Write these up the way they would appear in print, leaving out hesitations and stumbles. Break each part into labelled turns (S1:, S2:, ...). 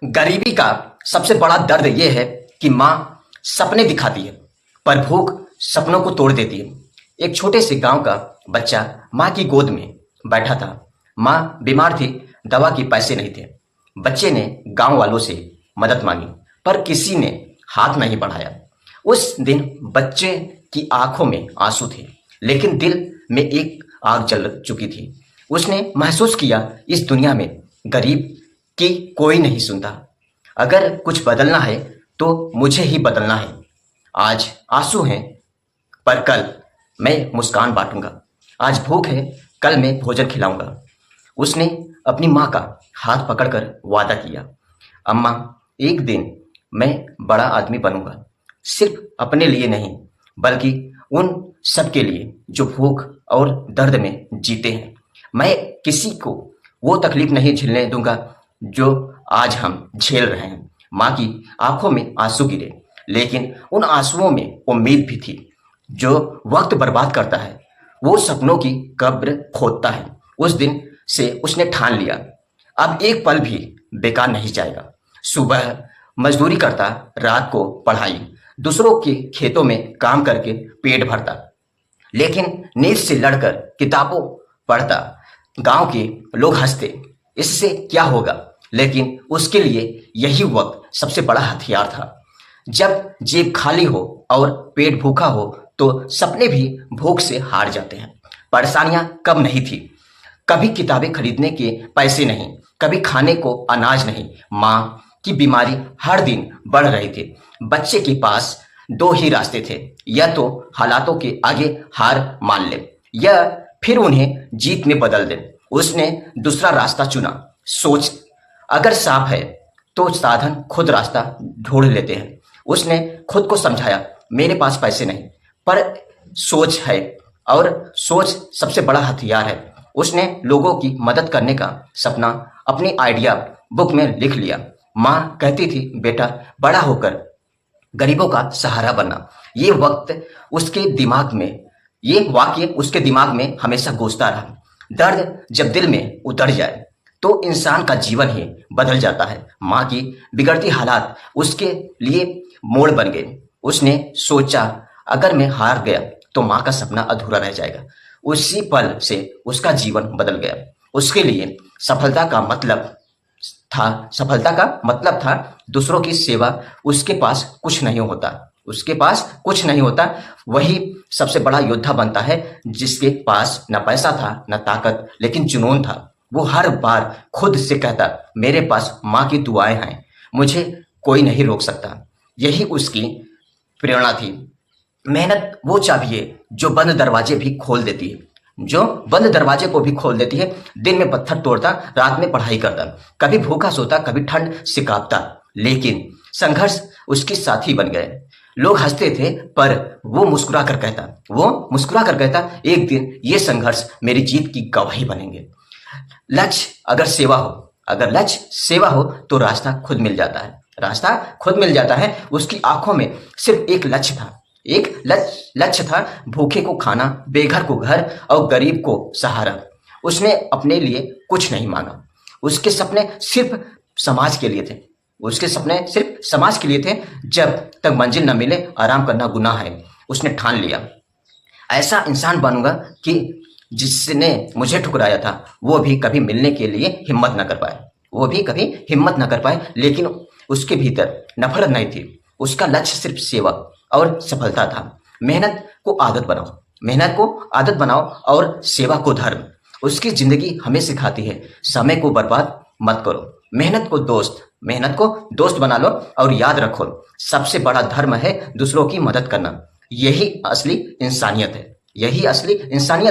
S1: गरीबी का सबसे बड़ा दर्द यह है कि माँ सपने दिखाती है पर भूख सपनों को तोड़ देती है। एक छोटे से गांव का बच्चा माँ की गोद में बैठा था। माँ बीमार थी, दवा के पैसे नहीं थे। बच्चे ने गांव वालों से मदद मांगी पर किसी ने हाथ नहीं बढ़ाया। उस दिन बच्चे की आंखों में आंसू थे लेकिन दिल में एक आग जल चुकी थी। उसने महसूस किया इस दुनिया में गरीब की कोई नहीं सुनता। अगर कुछ बदलना है तो मुझे ही बदलना है। आज आंसू हैं पर कल मैं मुस्कान बांटूंगा। आज भूख है, कल मैं भोजन खिलाऊंगा। उसने अपनी माँ का हाथ पकड़कर वादा किया, अम्मा एक दिन मैं बड़ा आदमी बनूंगा, सिर्फ अपने लिए नहीं बल्कि उन सबके लिए जो भूख और दर्द में जीते हैं। मैं किसी को वो तकलीफ नहीं झेलने दूंगा जो आज हम झेल रहे हैं। माँ की आंखों में आंसू गिरे लेकिन उन आंसुओं में उम्मीद भी थी। जो वक्त बर्बाद करता है वो सपनों की कब्र खोदता है। उस दिन से उसने ठान लिया, अब एक पल भी बेकार नहीं जाएगा। सुबह मजदूरी करता, रात को पढ़ाई, दूसरों के खेतों में काम करके पेट भरता, लेकिन नींद से लड़कर किताबों पढ़ता। गांव के लोग हंसते, इससे क्या होगा, लेकिन उसके लिए यही वक्त सबसे बड़ा हथियार था। जब जेब खाली हो और पेट भूखा हो तो सपने भी भूख से हार जाते हैं। परेशानियां कम नहीं थी, कभी किताबें खरीदने के पैसे नहीं, कभी खाने को अनाज नहीं। माँ की बीमारी हर दिन बढ़ रही थी। बच्चे के पास दो ही रास्ते थे, या तो हालातों के आगे हार मान ले या फिर उन्हें जीत में बदल दे। उसने दूसरा रास्ता चुना। सोच अगर साफ है तो साधन खुद रास्ता ढूंढ लेते हैं। उसने खुद को समझाया, मेरे पास पैसे नहीं पर सोच है, और सोच सबसे बड़ा हथियार है। उसने लोगों की मदद करने का सपना अपनी आइडिया बुक में लिख लिया। माँ कहती थी, बेटा बड़ा होकर गरीबों का सहारा बनना। ये वाक्य उसके दिमाग में हमेशा गूंजता रहा। दर्द जब दिल में उतर जाए तो इंसान का जीवन ही बदल जाता है। माँ की बिगड़ती हालात उसके लिए मोड़ बन गए। उसने सोचा, अगर मैं हार गया तो माँ का सपना अधूरा रह जाएगा। उसी पल से उसका जीवन बदल गया। उसके लिए सफलता का मतलब था दूसरों की सेवा। उसके पास कुछ नहीं होता, वही सबसे बड़ा योद्धा बनता है जिसके पास न पैसा था न ताकत, लेकिन जुनून था। वो हर बार खुद से कहता, मेरे पास माँ की दुआएं हैं, मुझे कोई नहीं रोक सकता। यही उसकी प्रेरणा थी। मेहनत वो चाबी है जो बंद दरवाजे भी खोल देती है, दिन में पत्थर तोड़ता, रात में पढ़ाई करता, कभी भूखा सोता, कभी ठंड से कांपता, लेकिन संघर्ष उसके साथी बन गए। लोग हंसते थे पर वो मुस्कुरा कर कहता, एक दिन ये संघर्ष मेरी जीत की गवाही बनेंगे। अगर लक्ष्य सेवा हो तो रास्ता खुद मिल जाता है। उसकी आंखों में सिर्फ एक लक्ष्य था, भूखे को खाना, बेघर को घर और गरीब को सहारा। उसने अपने लिए कुछ नहीं मांगा। उसके सपने सिर्फ समाज के लिए थे। जब तक मंजिल न मिले आराम करना गुनाह है। उसने ठान लिया, ऐसा इंसान बनूंगा कि जिसने मुझे ठुकराया था वो भी कभी मिलने के लिए हिम्मत न कर पाए। लेकिन उसके भीतर नफरत नहीं थी। उसका लक्ष्य सिर्फ सेवा और सफलता था। मेहनत को आदत बनाओ और सेवा को धर्म। उसकी जिंदगी हमें सिखाती है, समय को बर्बाद मत करो, मेहनत को दोस्त बना लो, और याद रखो सबसे बड़ा धर्म है दूसरों की मदद करना। यही असली इंसानियत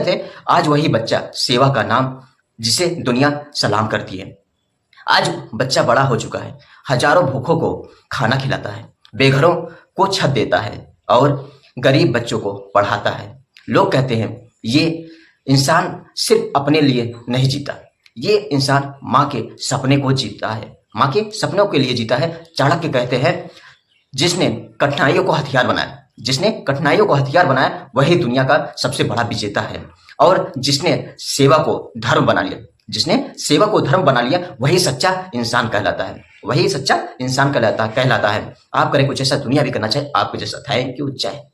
S1: है। आज वही बच्चा सेवा का नाम जिसे दुनिया सलाम करती है। आज बच्चा बड़ा हो चुका है, हजारों भूखों को खाना खिलाता है, बेघरों को छत देता है और गरीब बच्चों को पढ़ाता है। लोग कहते हैं ये इंसान सिर्फ अपने लिए नहीं जीता, ये इंसान माँ के सपनों के लिए जीता है। चाणक्य कहते हैं, जिसने कठिनाइयों को हथियार बनाया वही दुनिया का सबसे बड़ा विजेता है। और जिसने सेवा को धर्म बना लिया वही सच्चा इंसान कहलाता है। वही सच्चा इंसान कहलाता है। आप करें कुछ ऐसा दुनिया भी करना चाहे आपके जैसा। Thank you. जय